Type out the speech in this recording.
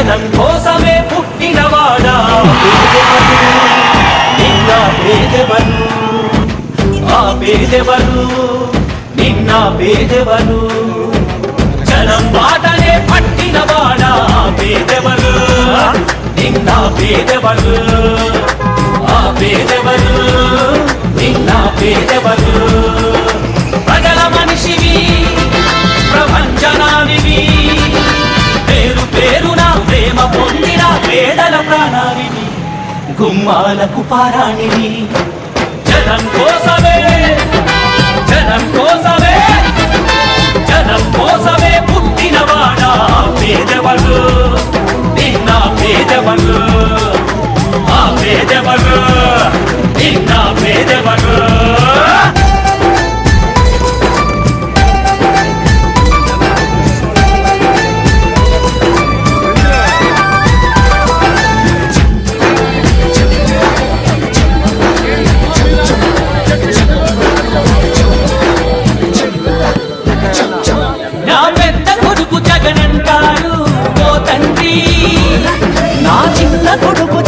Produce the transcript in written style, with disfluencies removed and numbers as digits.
జనం కోసమే పుట్టినవాడా నిన్న పేదెవరు ఆ పేదెవరు నిన్న పేదెవరు జనం బాటనే పట్టినవాడా పేదెవరు నిన్న పేదెవరు ఆ పేదెవరు నిన్న పేదెవరు ప్రజల మనిషివి ప్రపంచనానివి పేరు పేరున ప్రేమ పొందిన పేదల ప్రాణానివి గుమ్మాలకు పారాణివి జనం కోసమే జనం కోసమే జనం కోసమే పుట్టినవాడా పేదెవరు నిన్న పేదెవరు ఆ పేదెవరు నిన్న పేదెవరు జగనంటారు ఓ తండ్రి నా చిన్న కొడుకు